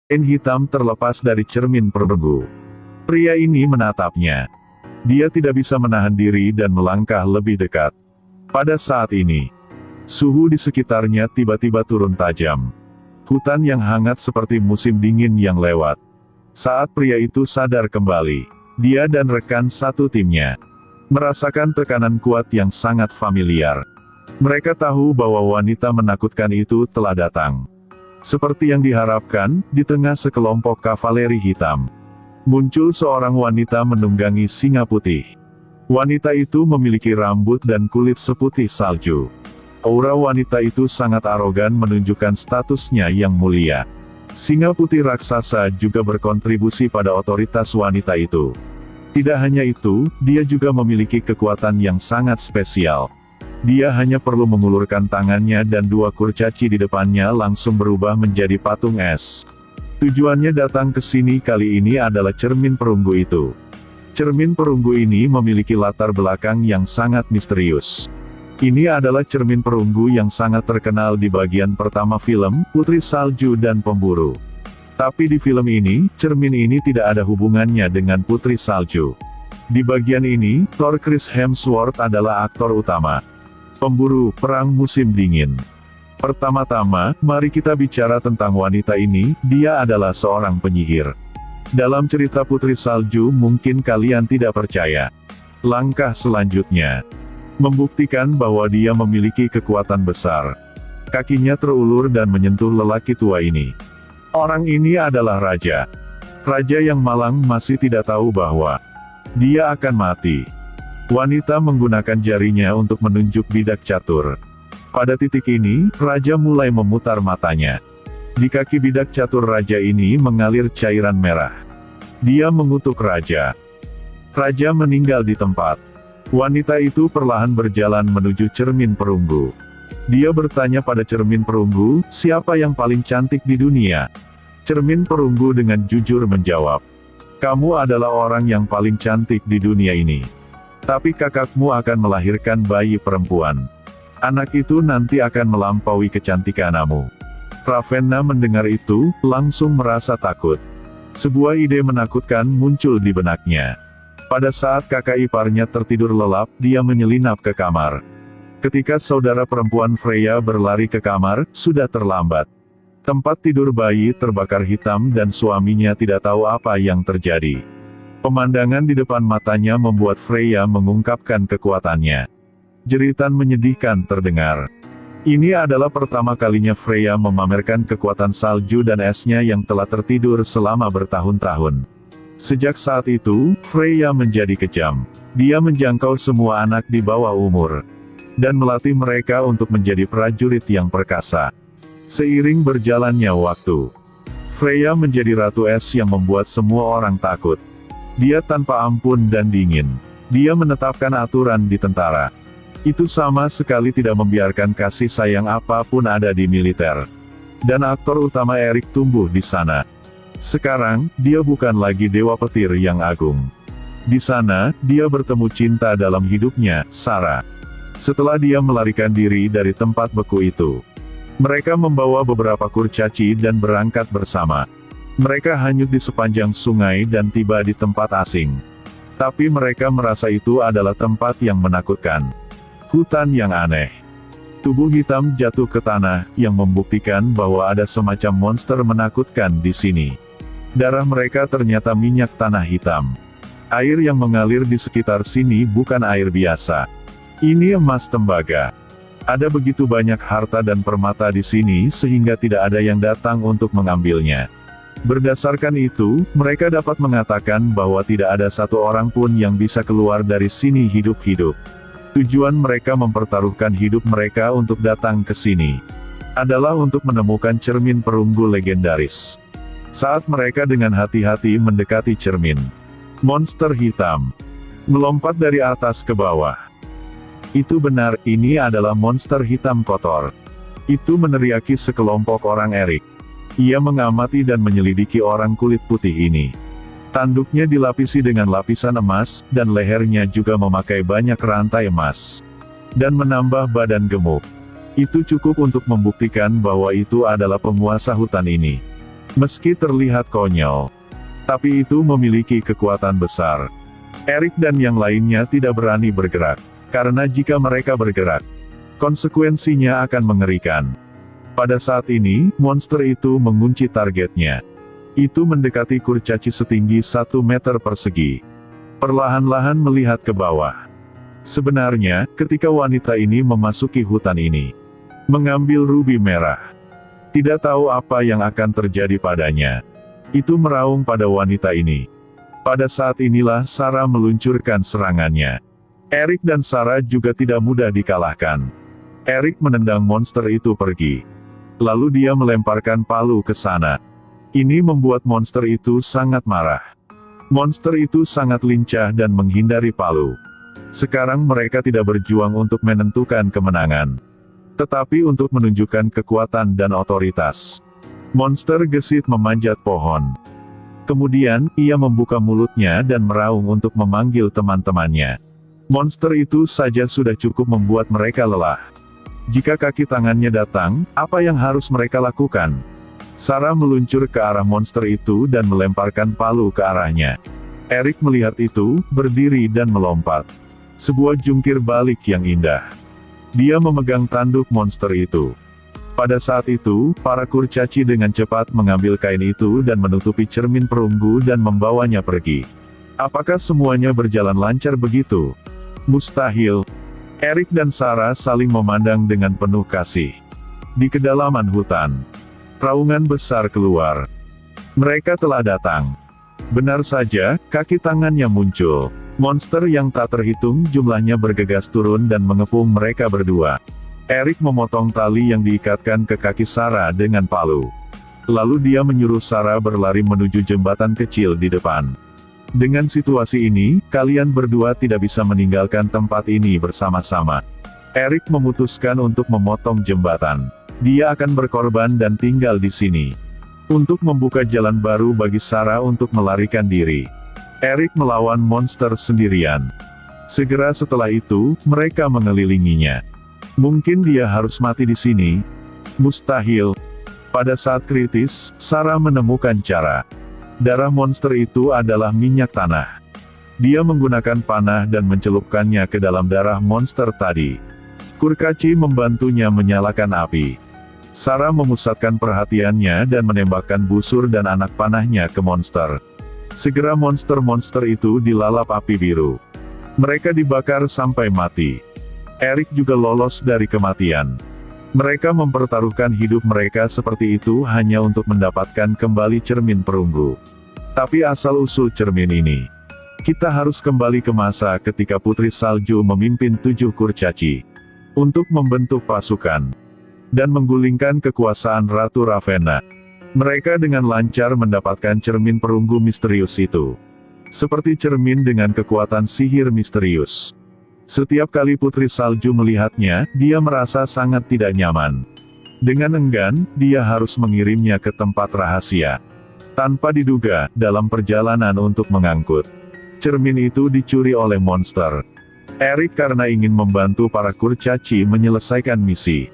Kain hitam terlepas dari cermin perunggu. Pria ini menatapnya. Dia tidak bisa menahan diri dan melangkah lebih dekat. Pada saat ini, suhu di sekitarnya tiba-tiba turun tajam. Hutan yang hangat seperti musim dingin yang lewat. Saat pria itu sadar kembali, dia dan rekan satu timnya merasakan tekanan kuat yang sangat familiar. Mereka tahu bahwa wanita menakutkan itu telah datang. Seperti yang diharapkan, di tengah sekelompok kavaleri hitam, muncul seorang wanita menunggangi singa putih. Wanita itu memiliki rambut dan kulit seputih salju. Aura wanita itu sangat arogan menunjukkan statusnya yang mulia. Singa putih raksasa juga berkontribusi pada otoritas wanita itu. Tidak hanya itu, dia juga memiliki kekuatan yang sangat spesial. Dia hanya perlu mengulurkan tangannya dan dua kurcaci di depannya langsung berubah menjadi patung es. Tujuannya datang ke sini kali ini adalah cermin perunggu itu. Cermin perunggu ini memiliki latar belakang yang sangat misterius. Ini adalah cermin perunggu yang sangat terkenal di bagian pertama film, Putri Salju dan Pemburu. Tapi di film ini, cermin ini tidak ada hubungannya dengan Putri Salju. Di bagian ini, Thor Chris Hemsworth adalah aktor utama. Pemburu, perang musim dingin. Pertama-tama, mari kita bicara tentang wanita ini, dia adalah seorang penyihir. Dalam cerita Putri Salju mungkin kalian tidak percaya. Langkah selanjutnya, membuktikan bahwa dia memiliki kekuatan besar. Kakinya terulur dan menyentuh lelaki tua ini. Orang ini adalah raja. Raja yang malang masih tidak tahu bahwa dia akan mati. Wanita menggunakan jarinya untuk menunjuk bidak catur. Pada titik ini, raja mulai memutar matanya. Di kaki bidak catur raja ini mengalir cairan merah. Dia mengutuk raja. Raja meninggal di tempat. Wanita itu perlahan berjalan menuju cermin perunggu. Dia bertanya pada cermin perunggu, siapa yang paling cantik di dunia? Cermin perunggu dengan jujur menjawab, kamu adalah orang yang paling cantik di dunia ini. Tapi kakakmu akan melahirkan bayi perempuan. Anak itu nanti akan melampaui kecantikanmu. Ravenna mendengar itu, langsung merasa takut. Sebuah ide menakutkan muncul di benaknya. Pada saat kakak iparnya tertidur lelap, dia menyelinap ke kamar. Ketika saudara perempuan Freya berlari ke kamar, sudah terlambat. Tempat tidur bayi terbakar hitam dan suaminya tidak tahu apa yang terjadi. Pemandangan di depan matanya membuat Freya mengungkapkan kekuatannya. Jeritan menyedihkan terdengar. Ini adalah pertama kalinya Freya memamerkan kekuatan salju dan esnya yang telah tertidur selama bertahun-tahun. Sejak saat itu, Freya menjadi kejam. Dia menjangkau semua anak di bawah umur. Dan melatih mereka untuk menjadi prajurit yang perkasa. Seiring berjalannya waktu, Freya menjadi ratu es yang membuat semua orang takut. Dia tanpa ampun dan dingin. Dia menetapkan aturan di tentara. Itu sama sekali tidak membiarkan kasih sayang apapun ada di militer. Dan aktor utama Erik tumbuh di sana. Sekarang, dia bukan lagi dewa petir yang agung. Di sana, dia bertemu cinta dalam hidupnya, Sarah. Setelah dia melarikan diri dari tempat beku itu, mereka membawa beberapa kurcaci dan berangkat bersama. Mereka hanyut di sepanjang sungai dan tiba di tempat asing. Tapi mereka merasa itu adalah tempat yang menakutkan. Hutan yang aneh. Tubuh hitam jatuh ke tanah, yang membuktikan bahwa ada semacam monster menakutkan di sini. Darah mereka ternyata minyak tanah hitam. Air yang mengalir di sekitar sini bukan air biasa. Ini emas tembaga. Ada begitu banyak harta dan permata di sini sehingga tidak ada yang datang untuk mengambilnya. Berdasarkan itu, mereka dapat mengatakan bahwa tidak ada satu orang pun yang bisa keluar dari sini hidup-hidup. Tujuan mereka mempertaruhkan hidup mereka untuk datang ke sini adalah untuk menemukan cermin perunggu legendaris. Saat mereka dengan hati-hati mendekati cermin, monster hitam melompat dari atas ke bawah. Itu benar, ini adalah monster hitam kotor. Itu meneriaki sekelompok orang Erik. Ia mengamati dan menyelidiki orang kulit putih ini. Tanduknya dilapisi dengan lapisan emas, dan lehernya juga memakai banyak rantai emas. Dan menambah badan gemuk. Itu cukup untuk membuktikan bahwa itu adalah penguasa hutan ini. Meski terlihat konyol, tapi itu memiliki kekuatan besar. Erik dan yang lainnya tidak berani bergerak, karena jika mereka bergerak, konsekuensinya akan mengerikan. Pada saat ini, monster itu mengunci targetnya. Itu mendekati kurcaci setinggi 1 meter persegi. Perlahan-lahan melihat ke bawah. Sebenarnya, ketika wanita ini memasuki hutan ini, mengambil rubi merah, tidak tahu apa yang akan terjadi padanya. Itu meraung pada wanita ini. Pada saat inilah Sarah meluncurkan serangannya. Erik dan Sarah juga tidak mudah dikalahkan. Erik menendang monster itu pergi. Lalu dia melemparkan palu ke sana. Ini membuat monster itu sangat marah. Monster itu sangat lincah dan menghindari palu. Sekarang mereka tidak berjuang untuk menentukan kemenangan, tetapi untuk menunjukkan kekuatan dan otoritas. Monster gesit memanjat pohon. Kemudian, ia membuka mulutnya dan meraung untuk memanggil teman-temannya. Monster itu saja sudah cukup membuat mereka lelah. Jika kaki tangannya datang, apa yang harus mereka lakukan? Sarah meluncur ke arah monster itu dan melemparkan palu ke arahnya. Erik melihat itu, berdiri dan melompat. Sebuah jungkir balik yang indah. Dia memegang tanduk monster itu. Pada saat itu, para kurcaci dengan cepat mengambil kain itu dan menutupi cermin perunggu dan membawanya pergi. Apakah semuanya berjalan lancar begitu? Mustahil. Erik dan Sarah saling memandang dengan penuh kasih. Di kedalaman hutan, raungan besar keluar. Mereka telah datang. Benar saja, kaki tangannya muncul. Monster yang tak terhitung jumlahnya bergegas turun dan mengepung mereka berdua. Erik memotong tali yang diikatkan ke kaki Sarah dengan palu. Lalu dia menyuruh Sarah berlari menuju jembatan kecil di depan. Dengan situasi ini, kalian berdua tidak bisa meninggalkan tempat ini bersama-sama. Erik memutuskan untuk memotong jembatan. Dia akan berkorban dan tinggal di sini. Untuk membuka jalan baru bagi Sarah untuk melarikan diri. Erik melawan monster sendirian. Segera setelah itu, mereka mengelilinginya. Mungkin dia harus mati di sini. Mustahil. Pada saat kritis, Sarah menemukan cara. Darah monster itu adalah minyak tanah. Dia menggunakan panah dan mencelupkannya ke dalam darah monster tadi. Kurcaci membantunya menyalakan api. Sarah memusatkan perhatiannya dan menembakkan busur dan anak panahnya ke monster. Segera monster-monster itu dilalap api biru. Mereka dibakar sampai mati. Erik juga lolos dari kematian. Mereka mempertaruhkan hidup mereka seperti itu hanya untuk mendapatkan kembali cermin perunggu. Tapi asal-usul cermin ini. Kita harus kembali ke masa ketika Putri Salju memimpin 7 kurcaci. Untuk membentuk pasukan. Dan menggulingkan kekuasaan Ratu Ravenna. Mereka dengan lancar mendapatkan cermin perunggu misterius itu. Seperti cermin dengan kekuatan sihir misterius. Setiap kali Putri Salju melihatnya, dia merasa sangat tidak nyaman. Dengan enggan, dia harus mengirimnya ke tempat rahasia. Tanpa diduga, dalam perjalanan untuk mengangkut. Cermin itu dicuri oleh monster. Erik karena ingin membantu para kurcaci menyelesaikan misi.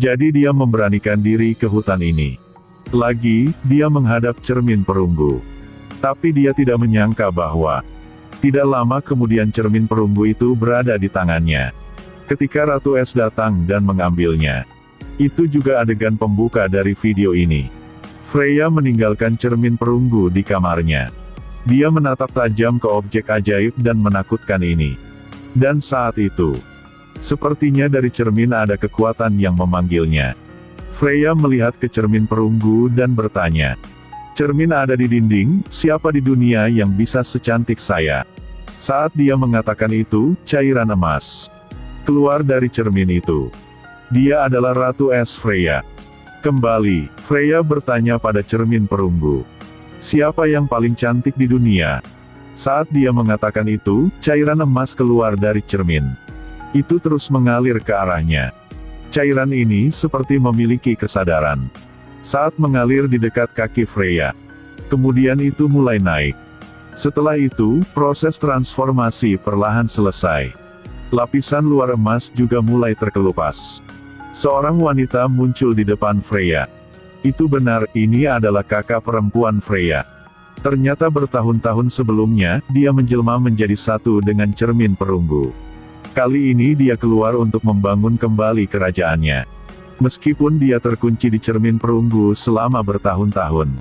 Jadi dia memberanikan diri ke hutan ini. Lagi, dia menghadap cermin perunggu. Tapi dia tidak menyangka bahwa tidak lama kemudian cermin perunggu itu berada di tangannya. Ketika Ratu Es datang dan mengambilnya. Itu juga adegan pembuka dari video ini. Freya meninggalkan cermin perunggu di kamarnya. Dia menatap tajam ke objek ajaib dan menakutkan ini. Dan saat itu, sepertinya dari cermin ada kekuatan yang memanggilnya. Freya melihat ke cermin perunggu dan bertanya. Cermin ada di dinding, siapa di dunia yang bisa secantik saya? Saat dia mengatakan itu, cairan emas keluar dari cermin itu. Dia adalah Ratu Es Freya. Kembali, Freya bertanya pada cermin perunggu. Siapa yang paling cantik di dunia? Saat dia mengatakan itu, cairan emas keluar dari cermin. Itu terus mengalir ke arahnya. Cairan ini seperti memiliki kesadaran. Saat mengalir di dekat kaki Freya. Kemudian itu mulai naik. Setelah itu, proses transformasi perlahan selesai. Lapisan luar emas juga mulai terkelupas. Seorang wanita muncul di depan Freya. Itu benar, ini adalah kakak perempuan Freya. Ternyata bertahun-tahun sebelumnya, dia menjelma menjadi satu dengan cermin perunggu. Kali ini dia keluar untuk membangun kembali kerajaannya. Meskipun dia terkunci di cermin perunggu selama bertahun-tahun,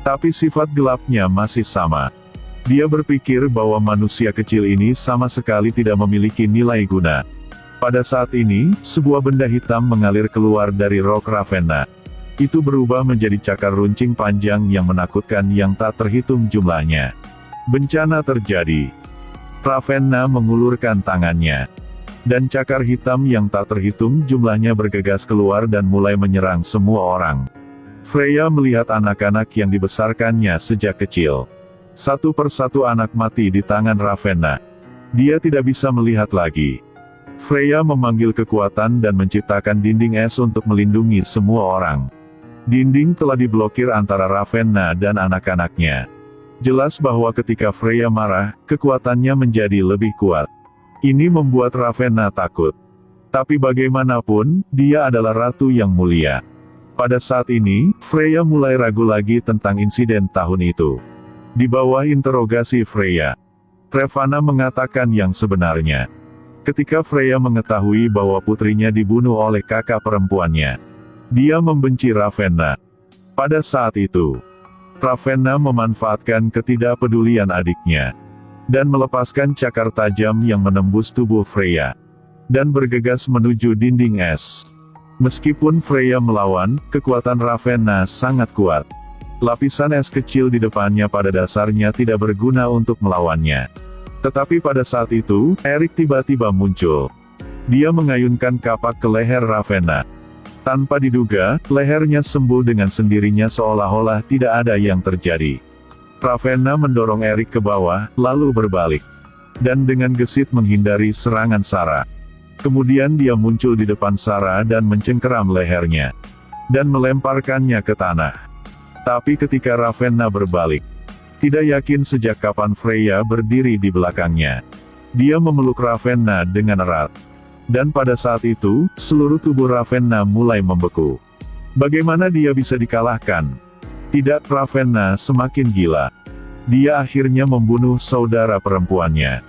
tapi sifat gelapnya masih sama. Dia berpikir bahwa manusia kecil ini sama sekali tidak memiliki nilai guna. Pada saat ini, sebuah benda hitam mengalir keluar dari rok Ravenna. Itu berubah menjadi cakar runcing panjang yang menakutkan yang tak terhitung jumlahnya. Bencana terjadi. Ravenna mengulurkan tangannya. Dan cakar hitam yang tak terhitung jumlahnya bergegas keluar dan mulai menyerang semua orang. Freya melihat anak-anak yang dibesarkannya sejak kecil. Satu persatu anak mati di tangan Ravenna. Dia tidak bisa melihat lagi. Freya memanggil kekuatan dan menciptakan dinding es untuk melindungi semua orang. Dinding telah diblokir antara Ravenna dan anak-anaknya. Jelas bahwa ketika Freya marah, kekuatannya menjadi lebih kuat. Ini membuat Ravenna takut. Tapi bagaimanapun, dia adalah ratu yang mulia. Pada saat ini, Freya mulai ragu lagi tentang insiden tahun itu. Di bawah interogasi Freya, Ravana mengatakan yang sebenarnya. Ketika Freya mengetahui bahwa putrinya dibunuh oleh kakak perempuannya, dia membenci Ravenna. Pada saat itu, Ravenna memanfaatkan ketidakpedulian adiknya, dan melepaskan cakar tajam yang menembus tubuh Freya, dan bergegas menuju dinding es. Meskipun Freya melawan, kekuatan Ravenna sangat kuat. Lapisan es kecil di depannya pada dasarnya tidak berguna untuk melawannya. Tetapi pada saat itu, Erik tiba-tiba muncul. Dia mengayunkan kapak ke leher Ravenna. Tanpa diduga, lehernya sembuh dengan sendirinya seolah-olah tidak ada yang terjadi. Ravenna mendorong Erik ke bawah, lalu berbalik. Dan dengan gesit menghindari serangan Sarah. Kemudian dia muncul di depan Sarah dan mencengkeram lehernya. Dan melemparkannya ke tanah. Tapi ketika Ravenna berbalik, tidak yakin sejak kapan Freya berdiri di belakangnya. Dia memeluk Ravenna dengan erat. Dan pada saat itu, seluruh tubuh Ravenna mulai membeku. Bagaimana dia bisa dikalahkan? Tidak, Ravenna semakin gila. Dia akhirnya membunuh saudara perempuannya.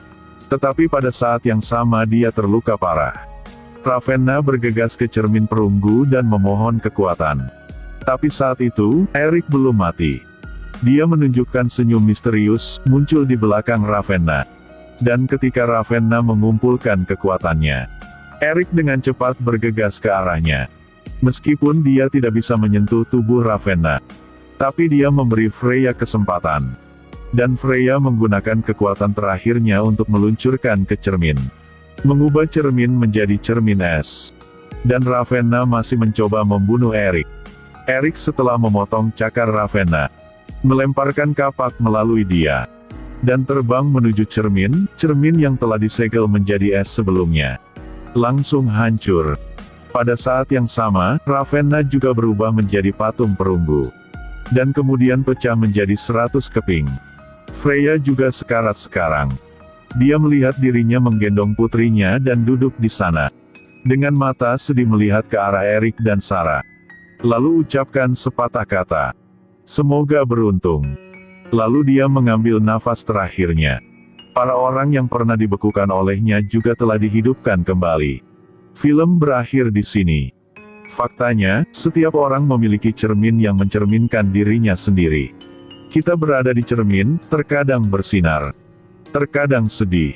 Tetapi pada saat yang sama dia terluka parah. Ravenna bergegas ke cermin perunggu dan memohon kekuatan. Tapi saat itu, Erik belum mati. Dia menunjukkan senyum misterius, muncul di belakang Ravenna. Dan ketika Ravenna mengumpulkan kekuatannya, Erik dengan cepat bergegas ke arahnya. Meskipun dia tidak bisa menyentuh tubuh Ravenna, tapi dia memberi Freya kesempatan. Dan Freya menggunakan kekuatan terakhirnya untuk meluncurkan ke cermin. Mengubah cermin menjadi cermin es. Dan Ravenna masih mencoba membunuh Erik. Erik setelah memotong cakar Ravenna, melemparkan kapak melalui dia. Dan terbang menuju cermin yang telah disegel menjadi es sebelumnya. Langsung hancur. Pada saat yang sama, Ravenna juga berubah menjadi patung perunggu. Dan kemudian pecah menjadi 100 keping. Freya juga sekarat sekarang. Dia melihat dirinya menggendong putrinya dan duduk di sana. Dengan mata sedih melihat ke arah Erik dan Sarah. Lalu ucapkan sepatah kata. Semoga beruntung. Lalu dia mengambil nafas terakhirnya. Para orang yang pernah dibekukan olehnya juga telah dihidupkan kembali. Film berakhir di sini. Faktanya, setiap orang memiliki cermin yang mencerminkan dirinya sendiri. Kita berada di cermin, terkadang bersinar, terkadang sedih.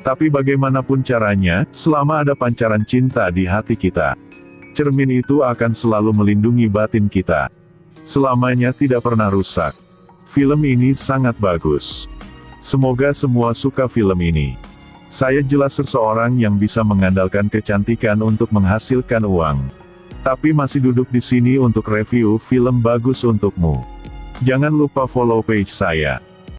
Tapi bagaimanapun caranya, selama ada pancaran cinta di hati kita, cermin itu akan selalu melindungi batin kita. Selamanya tidak pernah rusak. Film ini sangat bagus. Semoga semua suka film ini. Saya jelas seseorang yang bisa mengandalkan kecantikan untuk menghasilkan uang. Tapi masih duduk di sini untuk review film bagus untukmu. Jangan lupa follow page saya.